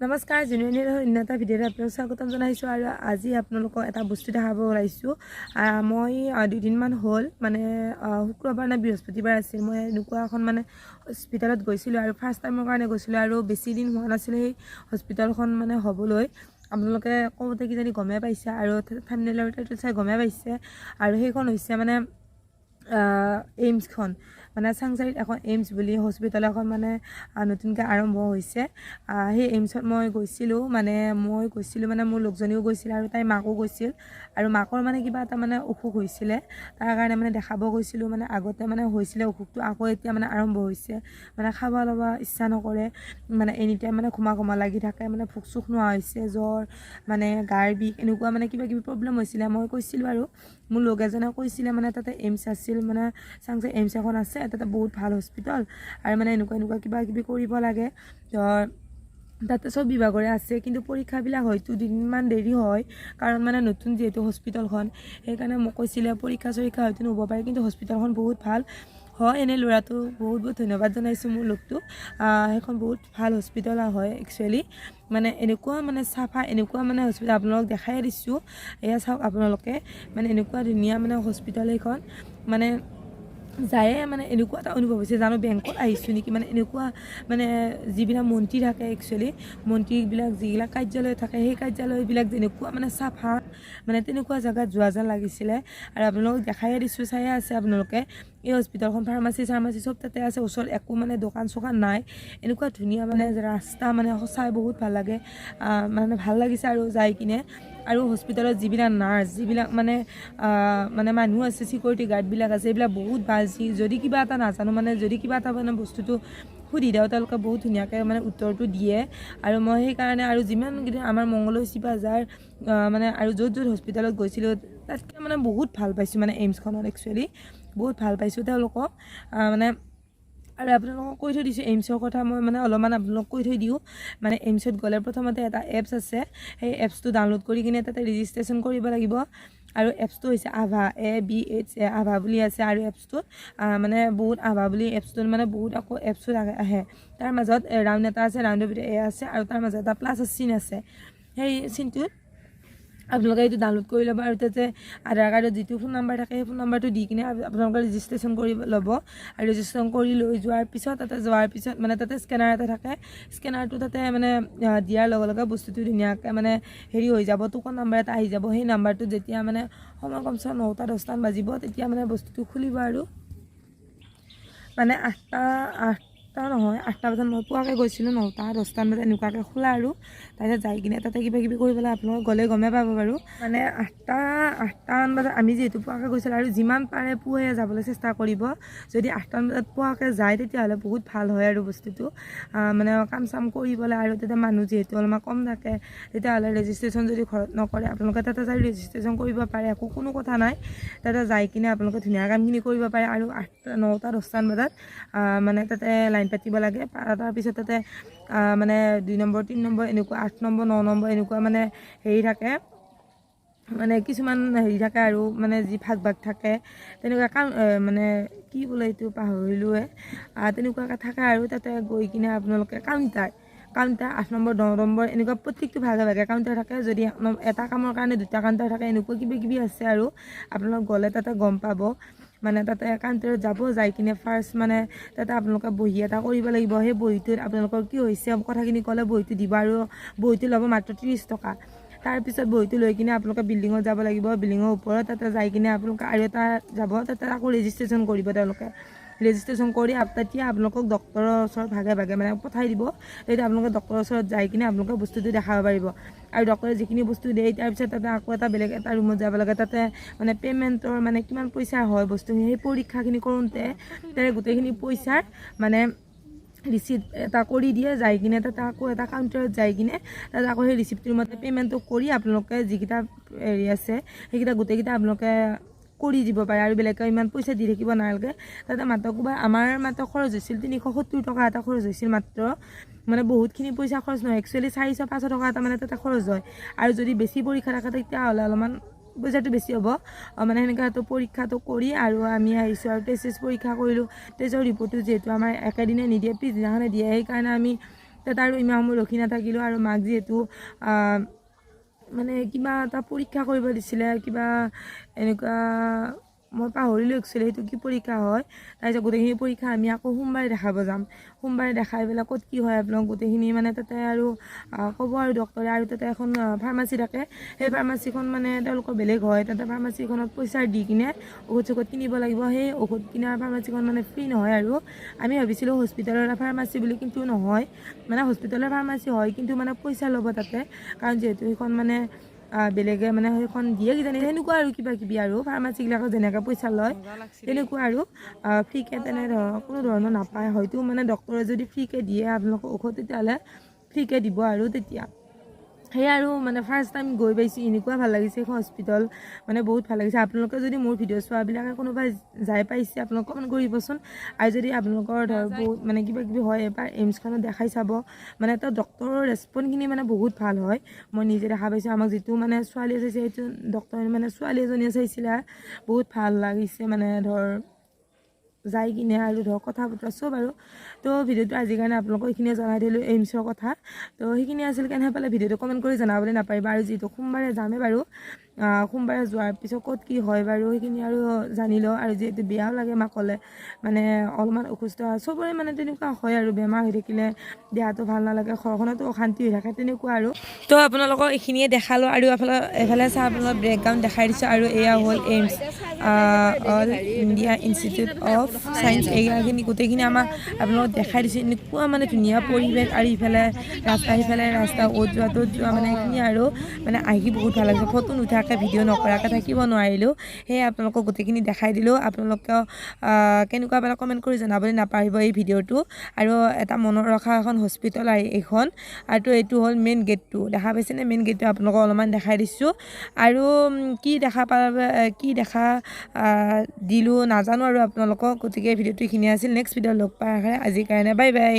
নমস্কাৰ জুনিয়ৰ অন্য এটা ভিডিঅ'ত আপোনালোকক স্বাগতম জনাইছোঁ আৰু আজি আপোনালোকক এটা বস্তু দেখাব ওলাইছোঁ। মই দুদিনমান হ'ল মানে শুক্ৰবাৰ নে বৃহস্পতিবাৰ আছিল, মই এনেকুৱা এখন মানে হস্পিটেলত গৈছিলোঁ আৰু ফাৰ্ষ্ট টাইমৰ কাৰণে গৈছিলোঁ আৰু বেছি দিন হোৱা নাছিলে সেই হস্পিটেলখন মানে হ'বলৈ। আপোনালোকে কওঁতে কিজানি গমেই পাইছে আৰু থাম্বনেইলৰ টাইটেল চাই গমেই পাইছে। আৰু সেইখন হৈছে মানে এইমছখন, মানে চাংচাৰিত এখন এইমছ বুলি হস্পিটেল এখন মানে নতুনকৈ আৰম্ভ হৈছে। সেই এইমছত মই গৈছিলোঁ মানে মোৰ লগজনীও গৈছিল আৰু তাইৰ মাকো গৈছিল। আৰু মাকৰ মানে কিবা এটা মানে অসুখ হৈছিলে, তাৰ কাৰণে মানে দেখাব গৈছিলোঁ। মানে আগতে মানে হৈছিলে অসুখটো, আকৌ এতিয়া মানে আৰম্ভ হৈছে। মানে খাব ল'ব ইচ্ছা নকৰে, মানে এনিটাইম মানে ঘুমা লাগি থাকে, মানে ভোক চোক নোহোৱা হৈছে, জ্বৰ মানে গাৰ বিষ এনেকুৱা মানে কিবা কিবি প্ৰব্লেম হৈছিলে। মই কৈছিলোঁ আৰু মোৰ লগ এজনে কৈছিলে মানে তাতে এইমছ আছিল, মানে চাংচাই এইমছ এখন আছে, তাতে বহুত ভাল হস্পিটেল আৰু মানে এনেকুৱা কিবা কিবি কৰিব লাগে। তাতে চব বিভাগৰে আছে, কিন্তু পৰীক্ষাবিলাক হয়তো দুদিনমান দেৰি হয়, কাৰণ মানে নতুন যিহেতু হস্পিটেলখন, সেইকাৰণে মোক কৈছিলে পৰীক্ষা হয়তো নহ'ব পাৰে, কিন্তু হস্পিটেলখন বহুত ভাল হয়। এনেই ল'ৰাটো বহুত ধন্যবাদ জনাইছোঁ মোৰ লগটো। সেইখন বহুত ভাল হস্পিটেল হয় একচুৱেলি, মানে এনেকুৱা মানে চাফা, এনেকুৱা মানে হস্পিটেল আপোনালোকক দেখাই দিছোঁ। এয়া চাওক আপোনালোকে, মানে এনেকুৱা ধুনীয়া মানে হস্পিটেল সেইখন, মানে যায়ে মানে এনেকুৱা এটা অনুভৱ হৈছে জানো বেংকত আহিছোঁ নেকি। মানে এনেকুৱা মানে যিবিলাক মন্ত্ৰী থাকে, একচুৱেলি মন্ত্ৰীবিলাক যিবিলাক কাৰ্যালয় থাকে, সেই কাৰ্যালয়বিলাক যেনেকুৱা মানে চাফা, মানে তেনেকুৱা জেগাত যোৱা যেন লাগিছিলে। আৰু আপোনালোকক দেখাই দিছোঁ, চায়ে আছে আপোনালোকে। এই হস্পিটেলখন ফাৰ্মাচী চব তাতে আছে, ওচৰত একো মানে দোকান চোকান নাই। এনেকুৱা ধুনীয়া মানে ৰাস্তা, মানে সঁচাই বহুত ভাল লাগে, মানে ভাল লাগিছে আৰু যাই কিনে। আৰু হস্পিটেলত যিবিলাক নাৰ্ছ, যিবিলাক মানে মানুহ আছে, চিকিউৰিটি গাৰ্ডবিলাক আছে, এইবিলাক বহুত ভাল। যদি কিবা এটা নাজানো, মানে যদি কিবা এটা মানে বস্তুটো সুধি দিওঁ, তেওঁলোকে বহুত ধুনীয়াকৈ মানে উত্তৰটো দিয়ে। আৰু মই সেইকাৰণে আৰু যিমানকেইদিন আমাৰ মংগলদৈ চিপাঝাৰ মানে আৰু য'ত হস্পিটেলত গৈছিলোঁ, তাতকৈ মানে বহুত ভাল পাইছোঁ। মানে এইমছখনত একচুৱেলি বহুত ভাল পাইছোঁ তেওঁলোকক। মানে আৰু আপোনালোকক কৈ থৈ দিছোঁ এইমছৰ কথা, মই মানে অলপমান আপোনালোকক কৈ থৈ দিওঁ। মানে এইমছত গ'লে প্ৰথমতে এটা এপছ আছে, সেই এপছটো ডাউনলোড কৰি কিনে তাতে ৰেজিষ্ট্ৰেশ্যন কৰিব লাগিব। আৰু এপছটো হৈছে আভা, ABHA আভা বুলি আছে। আৰু এপছটোত মানে বহুত আভা বুলি এপছটোত মানে বহুত আকৌ এপছো আহে। তাৰ মাজত ৰাউণ্ড এটা আছে, ৰাউণ্ডৰ ভিতৰত আছে, আৰু তাৰ মাজত এটা প্লাছৰ চিন আছে। সেই চিনটোত আপোনালোকে এইটো ডাউনলোড কৰি ল'ব। আৰু তাতে আধাৰ কাৰ্ডত যিটো ফোন নাম্বাৰ থাকে, সেই ফোন নাম্বাৰটো দি কিনে আপোনালোকে ৰেজিষ্ট্ৰেশ্যন কৰি ল'ব। আৰু ৰেজিষ্ট্ৰেশ্যন কৰি লৈ যোৱাৰ পিছত মানে তাতে স্কেনাৰ এটা থাকে, স্কেনাৰটো তাতে মানে দিয়াৰ লগে লগে বস্তুটো ধুনীয়াকৈ মানে হেৰি হৈ যাব, টোকন নাম্বাৰ এটা আহি যাব। সেই নাম্বাৰটোত যেতিয়া মানে সময় কমচে 9টা-10টা বাজিব, তেতিয়া মানে বস্তুটো খুলিব। আৰু মানে 8টা নহয়, 8টা বজাত মই পুৱাকৈ গৈছিলোঁ, 9টা-10টা বজাত এনেকুৱাকৈ খোলা। আৰু তাৰপিছত যাই কিনে তাতে কিবা কিবি কৰি পেলাই আপোনালোকে গ'লে গমেই পাব বাৰু। মানে 8টামান বজাত আমি যিহেতু পুৱাকৈ গৈছিলোঁ, আৰু যিমান পাৰে পুৱাই যাবলৈ চেষ্টা কৰিব। যদি 8টামান বজাত পুৱাকৈ যায়, তেতিয়াহ'লে বহুত ভাল হয় আৰু বস্তুটো মানে কাম চাম কৰিবলৈ। আৰু তেতিয়া মানুহ যিহেতু অলপমান কম থাকে, তেতিয়াহ'লে ৰেজিষ্ট্ৰেশ্যন যদি ঘৰত নকৰে, আপোনালোকে তাতে যাই ৰেজিষ্ট্ৰেশ্যন কৰিব পাৰে, কোনো কথা নাই। তাতে যাই কিনে আপোনালোকে ধুনীয়া কামখিনি কৰিব পাৰে। আৰু 9টা-10টামান বজাত মানে তাতে লাইন পাতিব লাগে। তাৰপিছত তাতে মানে 2 নম্বৰ 3 নম্বৰ এনেকুৱা 8 নম্বৰ 9 নম্বৰ এনেকুৱা মানে হেৰি থাকে, মানে কিছুমান হেৰি থাকে আৰু মানে যি ভাগ থাকে, তেনেকুৱা কাম মানে কি বোলে এইটো পাহৰিলোৱে, তেনেকুৱাকৈ থাকে। আৰু তাতে গৈ কিনে আপোনালোকে কাউণ্টাৰ 8 নম্বৰ 9 নম্বৰ এনেকুৱা প্ৰত্যেকটো ভাগে কাউণ্টাৰ থাকে। যদি এটা কামৰ কাৰণে 2টা কাউণ্টাৰ থাকে, এনেকুৱা কিবা আছে। আৰু আপোনালোক গ'লে তাতে গম পাব। মানে তাতে কাউণ্টাৰত যাব, যাই কিনে ফাৰ্ষ্ট মানে তাতে আপোনালোকে বহী এটা কৰিব লাগিব। সেই বহীটোত আপোনালোকৰ কি হৈছে কথাখিনি ক'লে বহীটো দিব, আৰু বহীটো ল'ব মাত্ৰ 30 টকা। তাৰপিছত বহীটো লৈ কিনে আপোনালোকে বিল্ডিঙত যাব লাগিব, বিল্ডিঙৰ ওপৰত তাতে যাই কিনে আপোনালোকে আৰু এটা যাব, তাতে আকৌ ৰেজিষ্ট্ৰেশ্যন কৰিব। তেওঁলোকে ৰেজিষ্ট্ৰেশ্যন কৰি তেতিয়া আপোনালোকক ডক্টৰৰ ওচৰত ভাগে মানে পঠাই দিব। তেতিয়া আপোনালোকে ডক্টৰৰ ওচৰত যাই কিনে আপোনালোকে বস্তুটো দেখাব পাৰিব। আৰু ডক্টৰে যিখিনি বস্তু দিয়ে, তাৰপিছত তাতে আকৌ বেলেগ এটা ৰুমত যাব লাগে। তাতে মানে পে'মেণ্টৰ মানে কিমান পইচা হয় বস্তুখিনি, সেই পৰীক্ষাখিনি কৰোঁতে তাতে গোটেইখিনি পইচাৰ মানে ৰিচিপ্ট এটা কৰি দিয়ে। যাই কিনে তাতে আকৌ এটা কাউণ্টাৰত যাই কিনে তাতে আকৌ সেই ৰিচিপ্টটোৰ মতে পে'মেণ্টটো কৰি আপোনালোকে যিকেইটা হেৰি আছে, সেইকেইটা গোটেইকেইটা আপোনালোকে কৰি দিব পাৰে। আৰু বেলেগকৈ ইমান পইচা দি থাকিব নালাগে। তাতে মাত্ৰ আমাৰ খৰচ হৈছিল 370 টকা এটা খৰচ হৈছিল মাত্ৰ। মানে বহুতখিনি পইচা খৰচ নহয়, একচুৱেলি 400-500 টকা এটা মানে তাতে খৰচ হয়। আৰু যদি বেছি পৰীক্ষা থাকে, তেতিয়াহ'লে অলপমান পইচাটো বেছি হ'ব। মানে সেনেকুৱাটো পৰীক্ষাটো কৰি আৰু আমি আহিছোঁ আৰু টেষ্ট পৰীক্ষা কৰিলোঁ। টেষ্টৰ ৰিপৰ্টটো যিহেতু আমাৰ একেদিনে নিদিয়ে, পিছদিনাখনে দিয়ে, সেইকাৰণে আমি তাত আৰু ইমান সময় ৰখি নাথাকিলোঁ আৰু মাক যিহেতু মানে কিবা এটা পৰীক্ষা কৰিব দিছিলে কিবা এনেকুৱা মই পাহৰিলোঁ একচুৱেলি সেইটো কি পৰীক্ষা হয় তাৰপিছত গোটেইখিনি পৰীক্ষা আমি আকৌ সোমবাৰে দেখাব যাম সোমবাৰে দেখাই পেলাই ক'ত কি হয় আপোনাক গোটেইখিনি মানে তাতে আৰু ক'ব আৰু ডক্টৰে আৰু তাতে এখন ফাৰ্মাচী থাকে সেই ফাৰ্মাচীখন মানে তেওঁলোকৰ বেলেগ হয় তাতে ফাৰ্মাচীখনত পইচা দি কিনে ঔষধ চৌষধ কিনিব লাগিব সেই ঔষধ কিনাৰ ফাৰ্মাচীখন মানে ফ্ৰী নহয় আৰু আমি ভাবিছিলোঁ হস্পিটেলৰ ফাৰ্মাচী বুলি কিন্তু নহয় মানে হস্পিটেলৰ ফাৰ্মাচী হয় কিন্তু মানে পইচা ল'ব তাতে কাৰণ যিহেতু সেইখন মানে বেলেগে মানে সেইখন দিয়ে কিজানি সেনেকুৱা আৰু কিবা কিবি আৰু ফাৰ্মাচীবিলাকত যেনেকৈ পইচা লয় তেনেকুৱা আৰু ফ্ৰীকৈ কোনো ধৰণৰ নাপায় হয়তো মানে ডক্টৰে যদি ফ্ৰীকৈ দিয়ে আপোনালোকক ঔষধ তেতিয়াহ'লে ফ্ৰীকৈ দিব আৰু তেতিয়া সেয়া আৰু মানে ফাৰ্ষ্ট টাইম গৈ পাইছোঁ এনেকুৱা ভাল লাগিছে এখন হস্পিটেল মানে বহুত ভাল লাগিছে আপোনালোকে যদি মোৰ ভিডিঅ' চোৱাবিলাকে কোনোবাই যাই পাইছে আপোনালোকে কমেণ্ট কৰিবচোন আৰু যদি আপোনালোকৰ বহুত মানে কিবা কিবি হয় এবাৰ এইমছখনত দেখাই চাব মানে তাত ডক্টৰৰ ৰেচপন্সখিনি মানে বহুত ভাল হয় মই নিজে দেখা পাইছোঁ আমাক যিটো মানে ছোৱালীয়ে চাইছে সেইটো ডক্টৰে মানে ছোৱালী এজনীয়ে চাইছিলে বহুত ভাল লাগিছে মানে যাই কিনে আৰু কথা বতৰা চব আৰু তো ভিডিঅ'টো আজিৰ কাৰণে আপোনালোকক এইখিনিয়ে জনাই দিলোঁ এইমছৰ কথা তো সেইখিনি আছিল কেনে পালে ভিডিঅ'টো কমেণ্ট কৰি জনাবলৈ নাপাৰিবা আৰু যিহেতু সোমবাৰে যামেই বাৰু সোমবাৰে যোৱাৰ পিছত ক'ত কি হয় বাৰু সেইখিনি আৰু জানি লওঁ আৰু যিহেতু বেয়াও লাগে মাকলে মানে অলপমান অসুস্থ চবৰে মানে তেনেকুৱা হয় আৰু বেমাৰ হৈ থাকিলে দেহাটো ভাল নালাগে ঘৰখনতো অশান্তি হৈ থাকে তেনেকুৱা আৰু তো আপোনালোকক এইখিনিয়ে দেখালোঁ আৰু এফালে চাহ আপোনালোকক ব্ৰেকগ্ৰাউণ্ড দেখাই দিছোঁ আৰু এয়া হ'ল AIIMS all India institute of science এইখিনি গোটেইখিনি আমাক আপোনালোকক দেখাই দিছোঁ এনেকুৱা মানে ধুনীয়া পৰিৱেশ আৰু ইফালে ৰাস্তা অ'ত যোৱা ত'ত যোৱা মানে এইখিনি আৰু মানে আহি বহুত ভাল লাগিছে ফটো নুঠাকৈ ভিডিঅ' নকৰাকৈ থাকিব নোৱাৰিলোঁ সেয়ে আপোনালোকক গোটেইখিনি দেখাই দিলোঁ আপোনালোকেও কেনেকুৱা পালে কমেণ্ট কৰি জনাবলৈ নাপাহৰিব এই ভিডিঅ'টো আৰু এটা মনত ৰখা এখন হস্পিটেল এইখন আৰু এইটো হ'ল মেইন গেটটো দেখা পাইছেনে মেইন গেটটো আপোনালোকক অলপমান দেখাই দিছোঁ আৰু কি দেখা দিলোঁ নাজানো আৰু আপোনালোকক গতিকে ভিডিঅ'টো এইখিনি আছিল নেক্সট ভিডিঅ' লগ পাই আশা আজিৰ কাৰণে বাই বাই।